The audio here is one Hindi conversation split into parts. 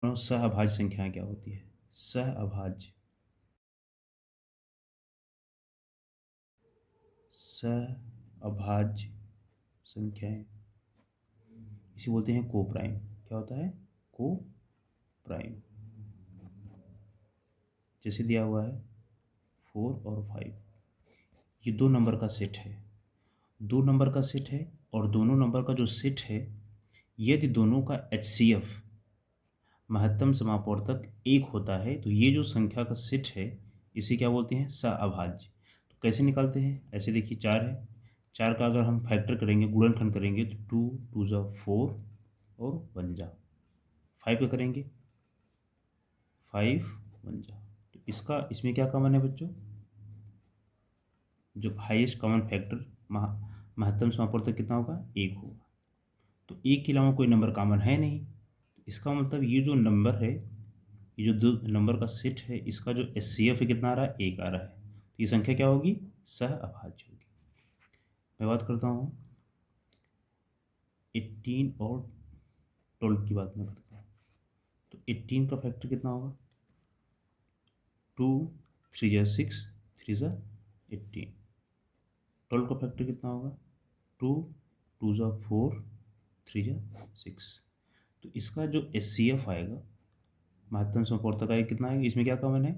सहअभाज्य संख्याएं क्या होती है? सहअभाज्य सहअभाज्य संख्याएं इसे बोलते हैं को प्राइम। क्या होता है? को प्राइम। जैसे दिया हुआ है 4 और 5, ये दो नंबर का सेट है। दो नंबर का सेट है और दोनों नंबर का जो सेट है, यदि दोनों का HCF महत्तम समापवर्तक 1 होता है तो ये जो संख्या का सेट है इसे क्या बोलते हैं? सहअभाज्य। तो कैसे निकालते हैं? ऐसे देखिए 4 है, 4 का अगर हम फैक्टर करेंगे, गुणनखंड करेंगे तो 2 2 जा 4 और 1 जा 5 का करेंगे 5 1 जा। तो इसका इसमें क्या कॉमन है बच्चों? जो हाईएस्ट कॉमन फैक्टर महत्तम समापवर्तक कितना होगा? 1 होगा। तो 1 के अलावा कोई नंबर कॉमन है नहीं। इसका मतलब ये जो नंबर है, ये जो दो नंबर का सेट है, इसका जो HCF है कितना आ रहा है? 1 आ रहा है। तो ये संख्या क्या होगी? सहअभाज्य होगी। मैं बात करता हूँ 18 और 12 की बात मैं करता हूँ। तो 18 का फैक्टर कितना होगा? 2 3 जा 6 3 जा 18। 12 का फैक्टर कितना होगा? 2 2 जा 4 3 जा 6। तो इसका जो HCF आएगा, महत्तम समापवर्तक आएगा, कितना आएगा? इसमें क्या कॉमन है?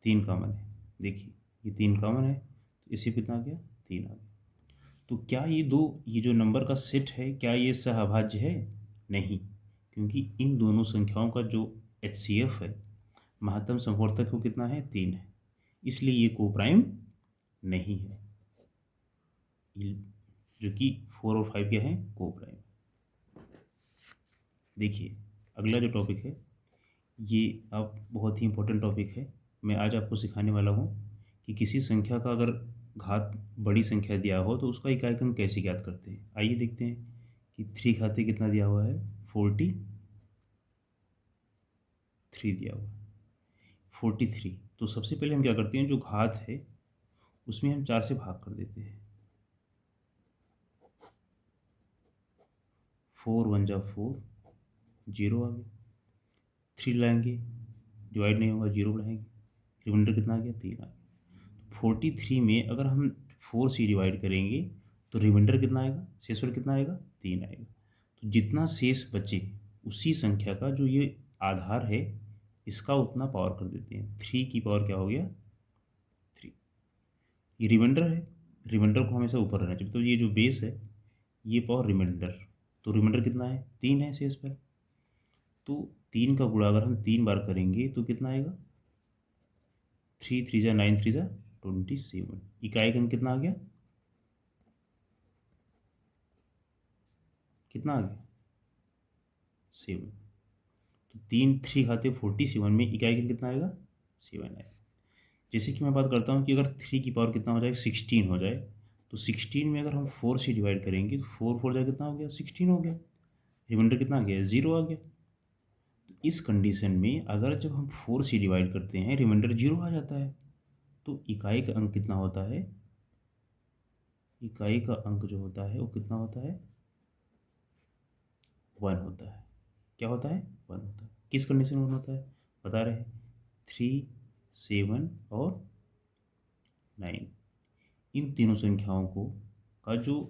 3 कॉमन है। देखिए ये 3 कॉमन है, तो इसे कितना आ गया? 3 आ गया। तो क्या ये जो नंबर का सेट है, क्या ये सहअभाज्य है? नहीं, क्योंकि इन दोनों संख्याओं का जो HCF है, महत्तम समवर्तक को कितना है? 3 है, इसलिए ये को प्राइम नहीं है। जो कि 4 और 5 क्या है? को प्राइम। देखिए अगला जो टॉपिक है, ये अब बहुत ही इंपॉर्टेंट टॉपिक है। मैं आज आपको सिखाने वाला हूँ कि किसी संख्या का अगर घात बड़ी संख्या दिया हो तो उसका इकाई अंक कैसे ज्ञात करते हैं। आइए देखते हैं कि 3 घाते कितना दिया हुआ है? 43 दिया हुआ है, 43। तो सबसे पहले हम क्या करते हैं, जो घात है उसमें हम 4 से भाग कर देते हैं। 4 1 जा 4, 0 आ गया। 3 लाएंगे, डिवाइड नहीं होगा, 0 बढ़ाएंगे, रिमाइंडर कितना आ गया? 3 आ गया। 43 में अगर हम 4 से डिवाइड करेंगे तो रिमाइंडर कितना आएगा? शेष पर कितना आएगा? 3 आएगा। तो जितना शेष बचे उसी संख्या का जो ये आधार है, इसका उतना पावर कर देते हैं। 3 की पावर क्या हो गया? 3। ये रिमाइंडर है, रिमाइंडर को हमेशा ऊपर रहना चाहिए। तो ये जो बेस है, ये पावर रिमाइंडर। तो रिमाइंडर कितना है? 3 है शेष पर। तो 3 का गुणा अगर हम 3 बार करेंगे तो कितना आएगा? 3 3 जा 9 3 जा 27। इकाई अंक कितना आ गया? कितना आ गया? 7। तो 3 3 खाते 47 में इकाई अंक कितना आएगा? 7 आएगा। जैसे कि मैं बात करता हूँ कि अगर 3 की पावर कितना हो जाए? 16 हो जाए, तो 16 में अगर हम 4 से डिवाइड करेंगे तो 4 4 जाए कितना हो गया? 16 हो गया। रिमाइंडर कितना आ गया? 0 आ गया। तो इस कंडीशन में अगर जब हम 4 से डिवाइड करते हैं, रिमाइंडर 0 आ जाता है, तो इकाई का अंक कितना होता है? इकाई का अंक जो होता है वो कितना होता है? 1 होता है। क्या होता है? 1 होता है। किस कंडीशन में 1 होता है? बता रहे हैं 3 7 और 9। इन तीनों संख्याओं को का जो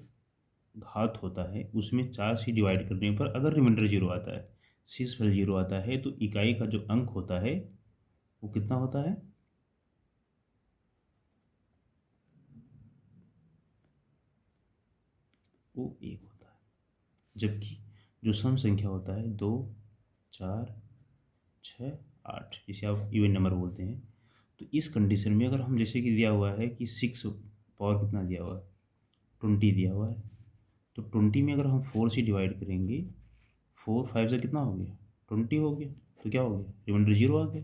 घात होता है उसमें 4 से डिवाइड करने पर अगर रिमाइंडर 0 आता है, शेषफल 0 आता है, तो इकाई का जो अंक होता है वो कितना होता है? वो 1 होता है। जबकि जो सम संख्या होता है 2 4 6 8, जिसे आप इवन नंबर बोलते हैं, तो इस कंडीशन में अगर हम, जैसे कि दिया हुआ है कि 6 पावर कितना दिया हुआ है? 20 दिया हुआ है। तो 20 में अगर हम 4 से डिवाइड करेंगे, 4 5 से कितना हो गया? 20 हो गया। तो क्या हो गया? रिमाइंडर 0 आ गया।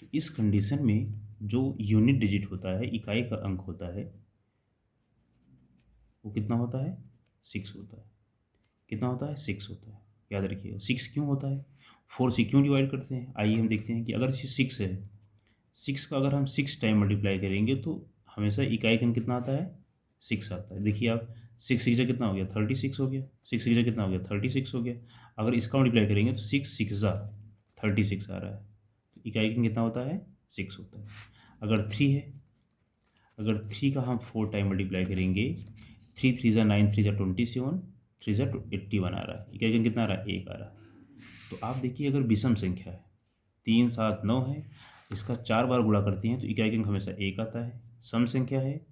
तो इस कंडीशन में जो यूनिट डिजिट होता है, इकाई का अंक होता है, वो कितना होता है? 6 होता है। कितना होता है? 6 होता है। याद रखिएगा। 6 क्यों होता है? 4 से क्यों डिवाइड करते हैं? आइए हम देखते हैं कि अगर इसे 6 है, 6 का अगर हम 6 टाइम मल्टीप्लाई करेंगे तो हमेशा इकाई का अंक कितना आता है? 6 आता है। देखिए आप, 6 6 कितना हो गया? 36 हो गया। 6 6 कितना हो गया? 36 हो गया। अगर इसका मल्टीप्लाई करेंगे तो 6 6 जा 36 आ रहा है, तो इकाई का कितना होता है 6 होता है। अगर 3 है, अगर 3 का हम 4 टाइम मल्टीप्लाई करेंगे, 3 3 ज़ा 9, 3 ज़ा 27, 3 ज़ा 81 आ रहा है, इकाई का कितना आ रहा है 1 आ रहा है। तो आप देखिए अगर विषम संख्या है 3 7 9 है, इसका 4 बार गुणा करते हैं तो इकाई का अंक हमेशा 1 आता है। सम संख्या है,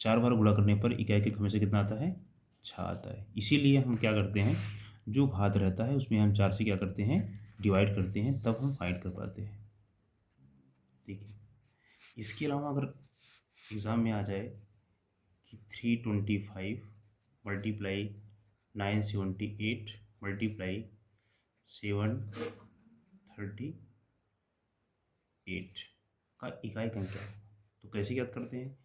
4 बार गुणा करने पर इकाई का अंक हमेशा कितना आता है 6 आता है। इसीलिए हम क्या करते हैं, जो घात रहता है उसमें हम 4 से क्या करते हैं डिवाइड करते हैं, तब हम फाइंड कर पाते हैं। ठीक है, इसके अलावा अगर एग्ज़ाम में आ जाए कि 325 मल्टीप्लाई 978 मल्टीप्लाई 738 का इकाई का अंक क्या है, तो कैसे याद करते हैं।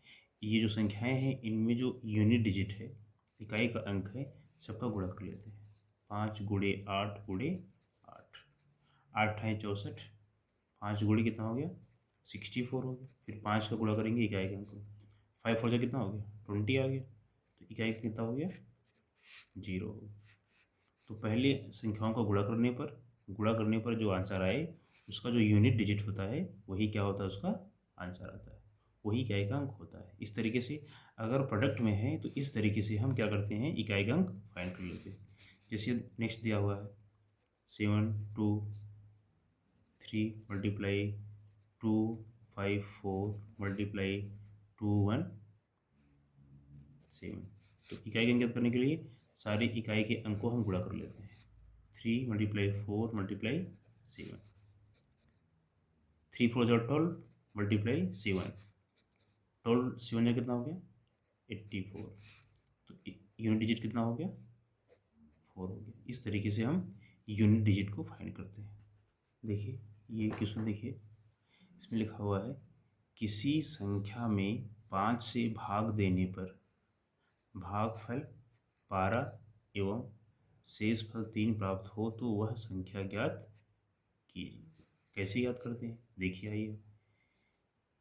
ये जो संख्याएं हैं इनमें जो यूनिट डिजिट है, इकाई का अंक है, सबका गुणा कर लेते हैं। 5 गुणे 8 गुणे 8, 8 है 64, 5 गुणे कितना हो गया 64 हो गया। फिर 5 का गुणा करेंगे इकाई का अंक, 5 4 कितना हो गया 20 आ गया, तो इकाई का कितना हो गया 0 हो गया। तो पहले संख्याओं का गुणा करने पर जो आंसर आए उसका जो यूनिट डिजिट होता है वही क्या होता है उसका आंसर आता है, वही इकाई का अंक होता है। इस तरीके से अगर प्रोडक्ट में है तो इस तरीके से हम क्या करते हैं इकाई का अंक फाइंड कर लेते हैं। जैसे नेक्स्ट दिया हुआ है 7 2 3 मल्टीप्लाई 2 5 4 मल्टीप्लाई 2 1 7, तो इकाई का अंक करने के लिए सारे इकाई के अंक को हम गुणा कर लेते हैं। 3 मल्टीप्लाई 4 मल्टीप्लाई 7, 3 4 12 मल्टीप्लाई 7, 12 7 या कितना हो गया 84, तो यूनिट डिजिट कितना हो गया 4 हो गया। इस तरीके से हम यूनिट डिजिट को फाइंड करते हैं। देखिए ये क्वेश्चन देखिए, इसमें लिखा हुआ है किसी संख्या में 5 से भाग देने पर भागफल 12 एवं शेषफल 3 प्राप्त हो तो वह संख्या ज्ञात कीजिए। कैसे याद करते हैं, देखिए आइए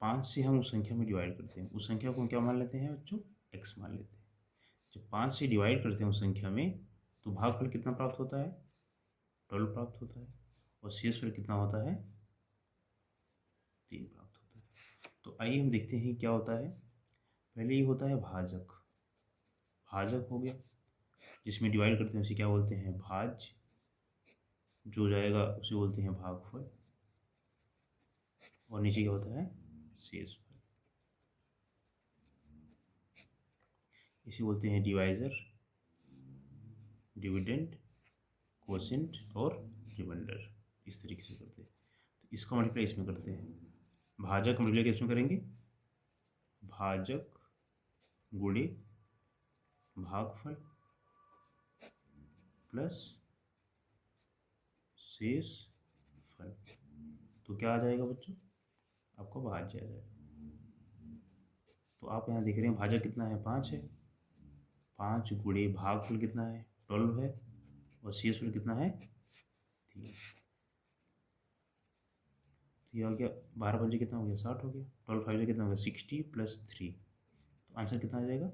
5 से हम उस संख्या में डिवाइड करते हैं, उस संख्या को क्या मान लेते हैं बच्चों x मान लेते हैं। जब 5 से डिवाइड करते हैं उस संख्या में तो भागफल कितना प्राप्त होता है 12 प्राप्त होता है, और शेषफल कितना होता है 3 प्राप्त होता है। तो आइए हम देखते हैं क्या होता है। पहले ये होता है भाजक, भाजक हो गया, जिसमें डिवाइड करते हैं उसे क्या बोलते हैं भाज्य, जो जाएगा उसे बोलते हैं भागफल, और नीचे क्या होता है शेषफल, इसे बोलते हैं डिवाइजर, डिविडेंड, क्वोशिएंट और रिमाइंडर। इस तरीके से करते हैं। तो इसका मल्टीप्लाई इसमें करते हैं, भाजक मल्टीप्लाई किसमें करेंगे भाजक गुणे भागफल प्लस शेषफल, तो क्या आ जाएगा बच्चों आपका भाज्य आ जाएगा। तो आप यहाँ देख रहे हैं भाजक कितना है 5 है, 5 गुणे भागफल कितना है 12 है, और शेषफल कितना है 3। तो ये हो गया 12 पंजे कितना हो गया 60 हो गया, 12 5 कितना हो गया 60 प्लस 3, तो आंसर कितना आ जाएगा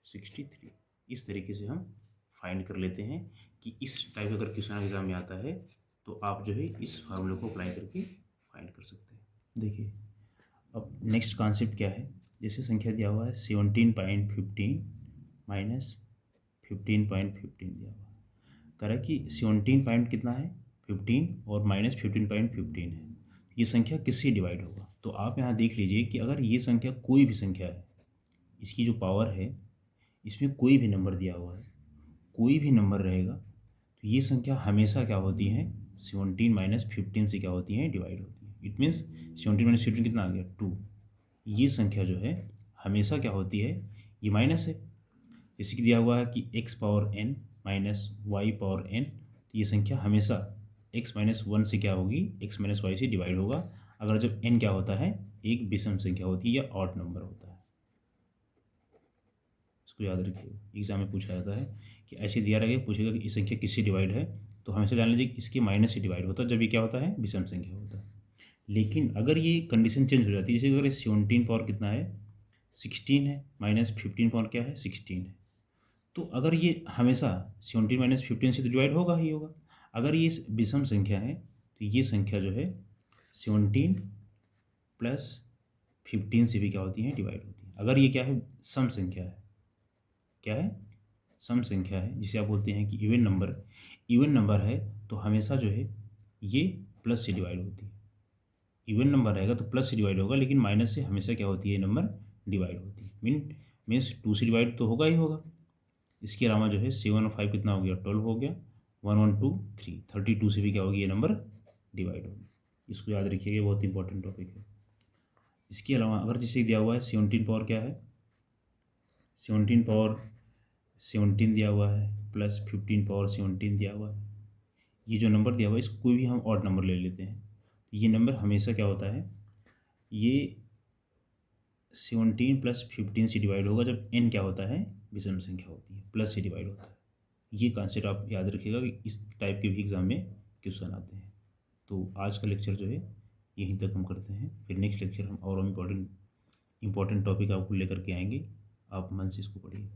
63। इस तरीके से हम फाइंड कर लेते हैं कि इस टाइप अगर क्वेश्चन एग्जाम में आता है तो आप जो है इस फार्मूले को अप्लाई करके फाइंड कर सकते हैं। देखिए अब नेक्स्ट कॉन्सेप्ट क्या है, जैसे संख्या दिया हुआ है 17.15 माइनस 15.15 दिया हुआ है, कह रहा है कि 17 पॉइंट कितना है 15 और माइनस 15.15 है, ये संख्या किससे डिवाइड होगा। तो आप यहाँ देख लीजिए कि अगर ये संख्या कोई भी संख्या है, इसकी जो पावर है इसमें कोई भी नंबर दिया हुआ है, कोई भी नंबर रहेगा, तो ये संख्या हमेशा क्या होती है 17 माइनस 15 से क्या होती है डिवाइड होती है। इट मीन्स 17 माइनस 15 कितना आ गया 2। ये संख्या जो है हमेशा क्या होती है ये माइनस है, जैसे कि दिया हुआ है कि x power n minus y power n, तो ये संख्या हमेशा x माइनस 1 से क्या होगी x माइनस वाई से डिवाइड होगा, अगर जब n क्या होता है एक विषम संख्या होती है या ऑड नंबर होता है। इसको याद रखिए, एग्जाम में पूछा जाता है कि ऐसे दिया रहेगा, पूछेगा कि इस संख्या किससे डिवाइड है, तो हमेशा जान लीजिए इसके माइनस से डिवाइड होता है जब ये क्या होता है विषम संख्या होता है। लेकिन अगर ये कंडीशन चेंज हो जाती है, जैसे अगर 17 पावर कितना है 16 है, माइनस 15 पावर क्या है 16 है, तो अगर ये हमेशा 17 माइनस 15 से तो डिवाइड होगा ही होगा। अगर ये विषम संख्या है तो ये संख्या जो है 17 प्लस 15 से भी क्या होती है, डिवाइड होती है। अगर ये क्या है, सम संख्या है, क्या है, सम संख्या है, जिसे आप बोलते हैं कि इवन नंबर है, तो हमेशा जो है ये प्लस से डिवाइड होती है। इवन नंबर रहेगा तो प्लस से डिवाइड होगा, लेकिन माइनस से हमेशा क्या होती है, नंबर डिवाइड होती है। मीन्स 2 से डिवाइड तो होगा ही होगा। इसके अलावा जो है 7 और 5 कितना हो गया, 12 हो गया, 1 1 2 3, 32 से भी क्या होगी, ये नंबर डिवाइड होगी। इसको याद रखिएगा, बहुत इंपॉर्टेंट टॉपिक है। इसके अलावा अगर जिसे दिया हुआ है 17 पावर क्या है, 17 पावर 17 दिया हुआ है, प्लस 15 पावर 17 दिया हुआ है। ये जो नंबर दिया हुआ है, इसको कोई भी हम ऑड नंबर ले लेते हैं, तो ये नंबर हमेशा क्या होता है, ये 17 प्लस 15 से डिवाइड होगा जब n क्या होता है, विषम संख्या होती है, प्लस से डिवाइड होता है। ये कॉन्सेप्ट आप याद रखिएगा कि इस टाइप के भी एग्ज़ाम में क्वेश्चन आते हैं। तो आज का लेक्चर जो है यहीं तक हम करते हैं, फिर नेक्स्ट लेक्चर हम और इम्पोर्टेंट टॉपिक आपको लेकर के आएंगे। आप मन से इसको पढ़िए।